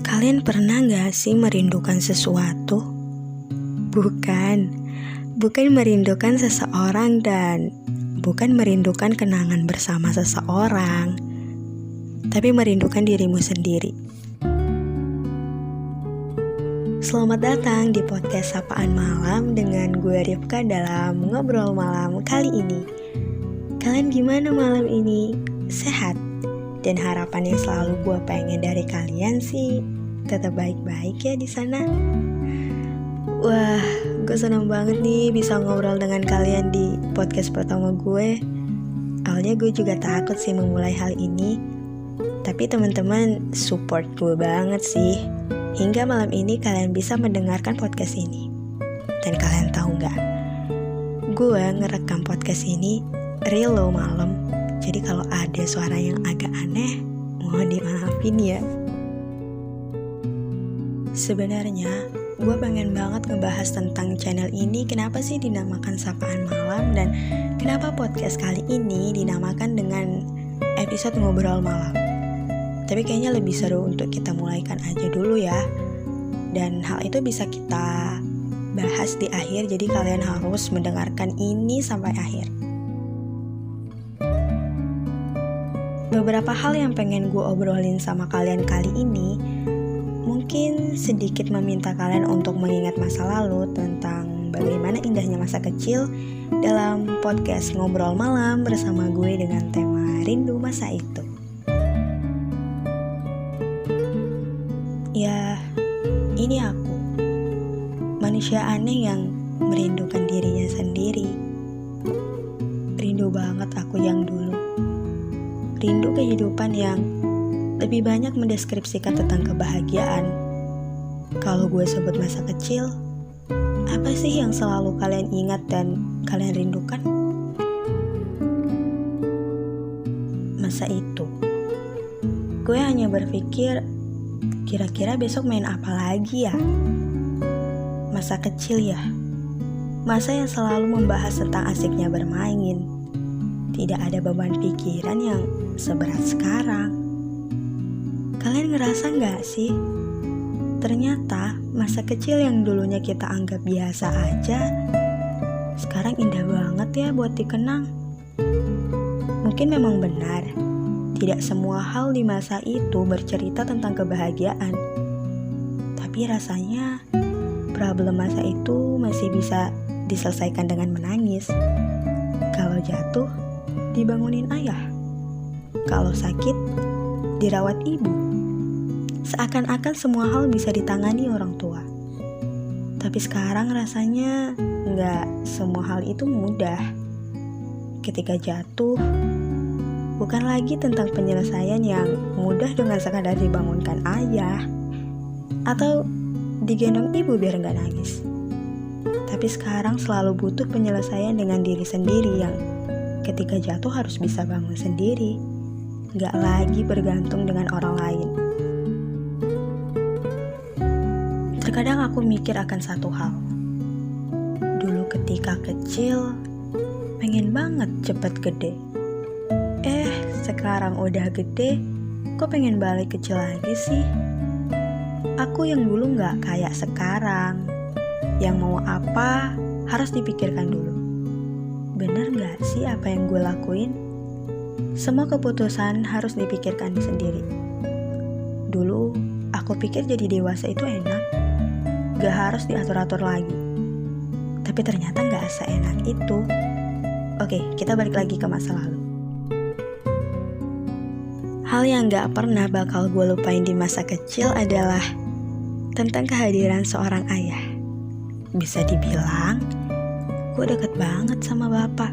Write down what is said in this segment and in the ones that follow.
Kalian pernah gak sih merindukan sesuatu? Bukan merindukan seseorang dan bukan merindukan kenangan bersama seseorang, tapi merindukan dirimu sendiri. Selamat datang di podcast Sapaan Malam dengan gue Rifka dalam Ngobrol Malam kali ini. Kalian gimana malam ini? Sehat? Dan harapan yang selalu gue pengen dari kalian sih tetap baik-baik ya di sana. Wah, gue senang banget nih bisa ngobrol dengan kalian di podcast pertama gue. Awalnya gue juga takut sih memulai hal ini, tapi teman-teman support gue banget sih. Hingga malam ini kalian bisa mendengarkan podcast ini. Dan kalian tahu gak? Gue ngerekam podcast ini real low malam. Jadi kalau ada suara yang agak aneh, mohon dimaafin ya. Sebenarnya gue pengen banget ngebahas tentang channel ini. Kenapa sih dinamakan Sapaan Malam, dan kenapa podcast kali ini dinamakan dengan episode Ngobrol Malam. Tapi kayaknya lebih seru untuk kita mulaikan aja dulu ya. Dan hal itu bisa kita bahas di akhir, jadi kalian harus mendengarkan ini sampai akhir. Beberapa hal yang pengen gue obrolin sama kalian kali ini mungkin sedikit meminta kalian untuk mengingat masa lalu tentang bagaimana indahnya masa kecil dalam podcast Ngobrol Malam bersama gue dengan tema Rindu Masa Itu. Ya, ini aku, manusia aneh yang merindukan dirinya sendiri. Rindu banget aku yang dulu. Rindu kehidupan yang lebih banyak mendeskripsikan tentang kebahagiaan. Kalau gue sebut masa kecil, apa sih yang selalu kalian ingat dan kalian rindukan? Masa itu, gue hanya berpikir, kira-kira besok main apa lagi ya? Masa kecil ya, masa yang selalu membahas tentang asiknya bermain. Tidak ada beban pikiran yang seberat sekarang. Kalian ngerasa gak sih? Ternyata masa kecil yang dulunya kita anggap biasa aja, sekarang indah banget ya buat dikenang. Mungkin memang benar, tidak semua hal di masa itu bercerita tentang kebahagiaan. Tapi rasanya problem masa itu masih bisa diselesaikan dengan menangis. Kalau jatuh, dibangunin ayah. Kalau sakit, dirawat ibu. Seakan-akan semua hal bisa ditangani orang tua. Tapi sekarang rasanya nggak semua hal itu mudah. Ketika jatuh, bukan lagi tentang penyelesaian yang mudah dengan sekadar dibangunkan ayah atau digendong ibu biar nggak nangis. Tapi sekarang selalu butuh penyelesaian dengan diri sendiri yang ketika jatuh harus bisa bangun sendiri, nggak lagi bergantung dengan orang lain. Terkadang aku mikir akan satu hal. Dulu ketika kecil, pengen banget cepet gede. Sekarang udah gede, kok pengen balik kecil lagi sih? Aku yang dulu nggak kayak sekarang, yang mau apa harus dipikirkan dulu. Bener gak sih apa yang gue lakuin? Semua keputusan harus dipikirkan sendiri. Dulu, aku pikir jadi dewasa itu enak. Gak harus diatur-atur lagi. Tapi ternyata gak seenak itu. Oke, kita balik lagi ke masa lalu. Hal yang gak pernah bakal gue lupain di masa kecil adalah tentang kehadiran seorang ayah. Bisa dibilang gue deket banget sama bapak.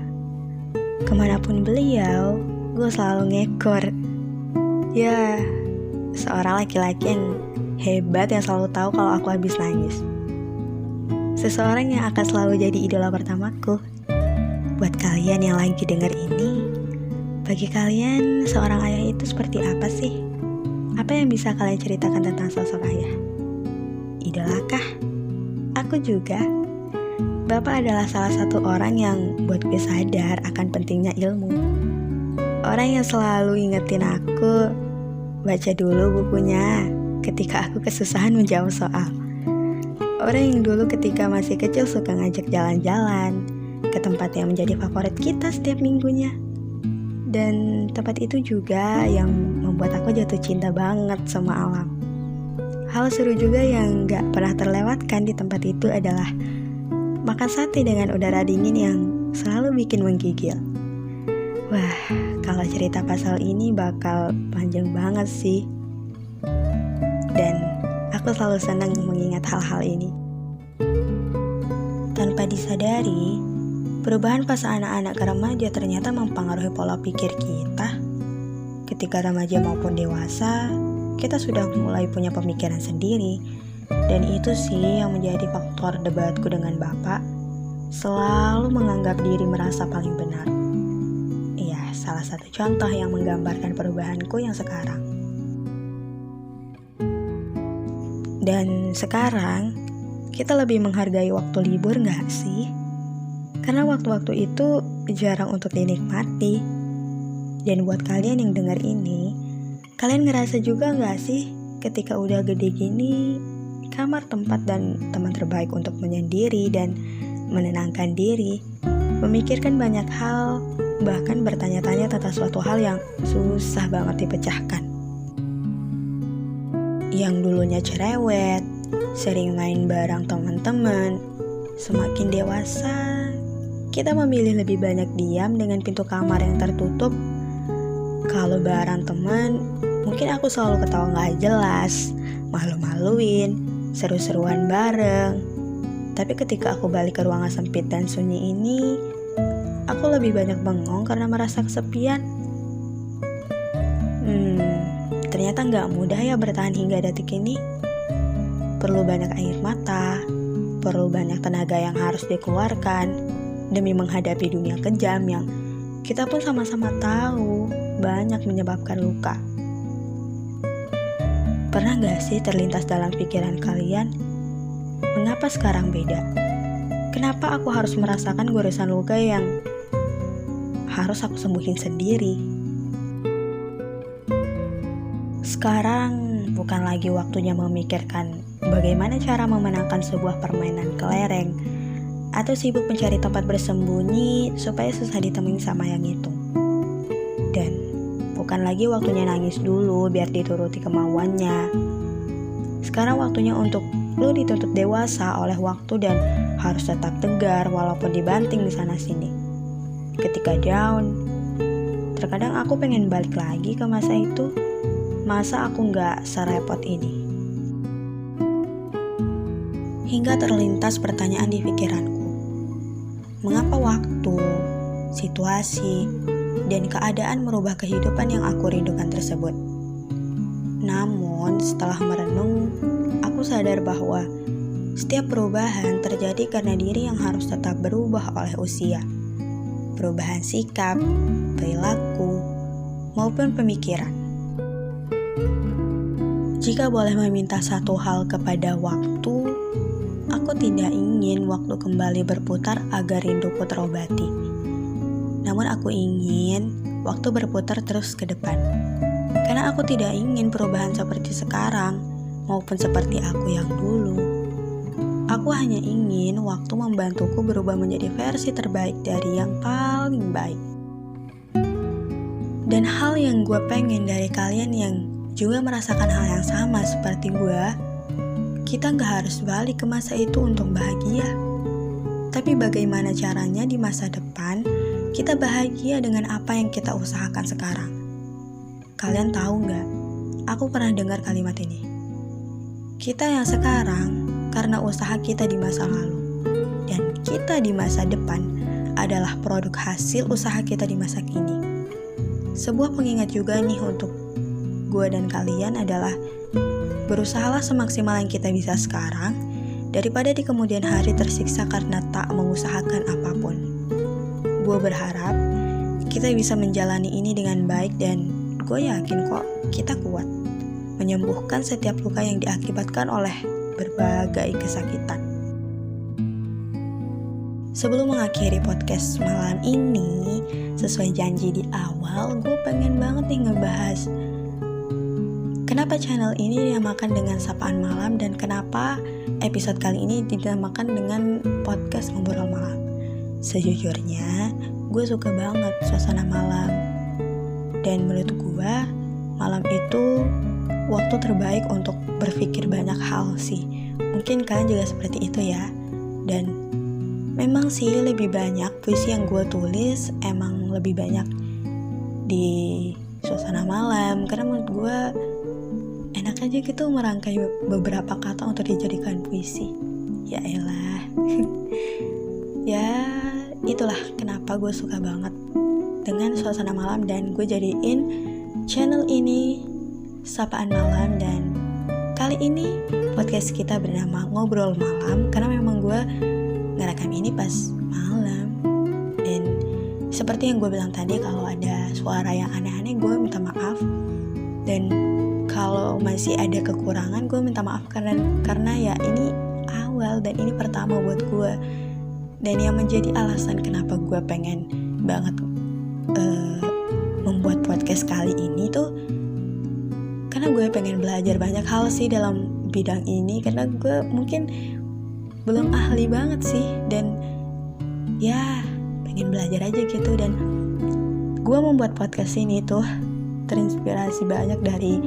Kemanapun beliau, gue selalu ngekor. Ya, seorang laki-laki yang hebat yang selalu tahu kalau aku habis nangis. Seseorang yang akan selalu jadi idola pertamaku. Buat kalian yang lagi denger ini, bagi kalian seorang ayah itu seperti apa sih? Apa yang bisa kalian ceritakan tentang sosok ayah? Idolakah? Aku juga. Bapak adalah salah satu orang yang buat gue sadar akan pentingnya ilmu. Orang yang selalu ingetin aku, baca dulu bukunya, ketika aku kesusahan menjawab soal. Orang yang dulu ketika masih kecil suka ngajak jalan-jalan ke tempat yang menjadi favorit kita setiap minggunya. Dan tempat itu juga yang membuat aku jatuh cinta banget sama alam. Hal seru juga yang gak pernah terlewatkan di tempat itu adalah makan sate dengan udara dingin yang selalu bikin menggigil. Wah, kalau cerita pasal ini bakal panjang banget sih. Dan aku selalu senang mengingat hal-hal ini. Tanpa disadari, perubahan fase anak-anak ke remaja ternyata mempengaruhi pola pikir kita. Ketika remaja maupun dewasa, kita sudah mulai punya pemikiran sendiri. Dan itu sih yang menjadi faktor debatku dengan bapak. Selalu menganggap diri merasa paling benar. Iya, salah satu contoh yang menggambarkan perubahanku yang sekarang. Dan sekarang, kita lebih menghargai waktu libur gak sih? Karena waktu-waktu itu jarang untuk dinikmati. Dan buat kalian yang dengar ini, kalian ngerasa juga gak sih ketika udah gede gini, kamar tempat dan teman terbaik untuk menyendiri dan menenangkan diri, memikirkan banyak hal, bahkan bertanya-tanya tentang suatu hal yang susah banget dipecahkan. Yang dulunya cerewet, sering main bareng teman-teman, semakin dewasa, kita memilih lebih banyak diam dengan pintu kamar yang tertutup. Kalau bareng teman, mungkin aku selalu ketawa gak jelas, malu-maluin, seru-seruan bareng. Tapi ketika aku balik ke ruangan sempit dan sunyi ini, aku lebih banyak bengong karena merasa kesepian. Ternyata gak mudah ya bertahan hingga detik ini. Perlu banyak air mata, perlu banyak tenaga yang harus dikeluarkan demi menghadapi dunia kejam yang kita pun sama-sama tahu banyak menyebabkan luka. Pernah gak sih terlintas dalam pikiran kalian, mengapa sekarang beda? Kenapa aku harus merasakan goresan luka yang harus aku sembuhin sendiri? Sekarang bukan lagi waktunya memikirkan bagaimana cara memenangkan sebuah permainan kelereng atau sibuk mencari tempat bersembunyi supaya susah ditemui sama yang itu. Dan bukan lagi waktunya nangis dulu biar dituruti kemauannya. Sekarang waktunya untuk lu dituntut dewasa oleh waktu dan harus tetap tegar walaupun dibanting di sana sini. Ketika down, terkadang aku pengen balik lagi ke masa itu. Masa aku gak serepot ini? Hingga terlintas pertanyaan di pikiranku. Mengapa waktu, situasi, dan keadaan merubah kehidupan yang aku rindukan tersebut? Namun setelah merenung, aku sadar bahwa setiap perubahan terjadi karena diri yang harus tetap berubah oleh usia. Perubahan sikap, perilaku, maupun pemikiran. Jika boleh meminta satu hal kepada waktu, aku tidak ingin waktu kembali berputar agar rinduku terobati. Namun aku ingin waktu berputar terus ke depan. Karena aku tidak ingin perubahan seperti sekarang maupun seperti aku yang dulu. Aku hanya ingin waktu membantuku berubah menjadi versi terbaik dari yang paling baik. Dan hal yang gue pengen dari kalian yang juga merasakan hal yang sama seperti gue, kita gak harus balik ke masa itu untuk bahagia. Tapi bagaimana caranya di masa depan kita bahagia dengan apa yang kita usahakan sekarang? Kalian tahu gak? Aku pernah dengar kalimat ini. Kita yang sekarang karena usaha kita di masa lalu, dan kita di masa depan adalah produk hasil usaha kita di masa kini. Sebuah pengingat juga nih untuk gue dan kalian adalah berusahalah semaksimal yang kita bisa sekarang daripada di kemudian hari tersiksa karena tak mengusahakan apapun. Gue berharap kita bisa menjalani ini dengan baik dan gue yakin kok kita kuat menyembuhkan setiap luka yang diakibatkan oleh berbagai kesakitan. Sebelum mengakhiri podcast malam ini, sesuai janji di awal, gue pengen banget nih ngebahas kenapa channel ini dinamakan dengan Sapaan Malam dan kenapa episode kali ini dinamakan dengan podcast Ngobrol Malam. Sejujurnya, gue suka banget suasana malam. Dan menurut gue, malam itu waktu terbaik untuk berpikir banyak hal sih. Mungkin kalian juga seperti itu ya. Dan memang sih lebih banyak puisi yang gue tulis emang lebih banyak di suasana malam. Karena menurut gue enak aja gitu merangkai beberapa kata untuk dijadikan puisi. Ya elah. Ya itulah kenapa gue suka banget dengan suasana malam. Dan gue jadiin channel ini Sapaan Malam. Dan kali ini podcast kita bernama Ngobrol Malam, karena memang gue ngerekam ini pas malam. Dan seperti yang gue bilang tadi, kalau ada suara yang aneh-aneh gue minta maaf. Dan kalau masih ada kekurangan gue minta maaf karena ya ini awal dan ini pertama buat gue. Dan yang menjadi alasan kenapa gue pengen banget membuat podcast kali ini tuh karena gue pengen belajar banyak hal sih dalam bidang ini. Karena gue mungkin belum ahli banget sih, dan ya pengen belajar aja gitu. Dan gue membuat podcast ini tuh terinspirasi banyak dari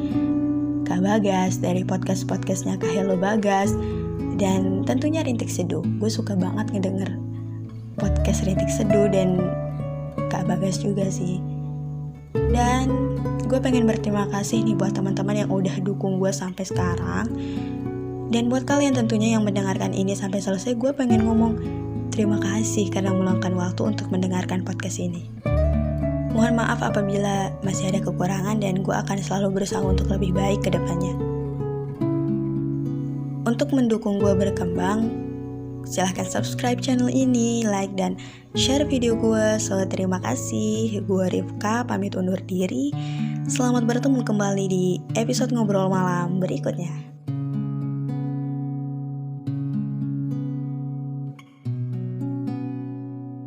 Kak Bagas, dari podcast-podcastnya Kak Hello Bagas, dan tentunya Rintik Seduh. Gue suka banget ngedenger podcast Rintik Seduh dan Kak Bagas juga sih. Dan gue pengen berterima kasih nih buat teman-teman yang udah dukung gue sampai sekarang. Dan buat kalian tentunya yang mendengarkan ini sampai selesai, gue pengen ngomong terima kasih karena meluangkan waktu untuk mendengarkan podcast ini. Mohon maaf apabila masih ada kekurangan, dan gue akan selalu berusaha untuk lebih baik ke depannya. Untuk mendukung gue berkembang, silahkan subscribe channel ini, like dan share video gue. So terima kasih. Gue Rifka pamit undur diri. Selamat bertemu kembali di episode Ngobrol Malam berikutnya.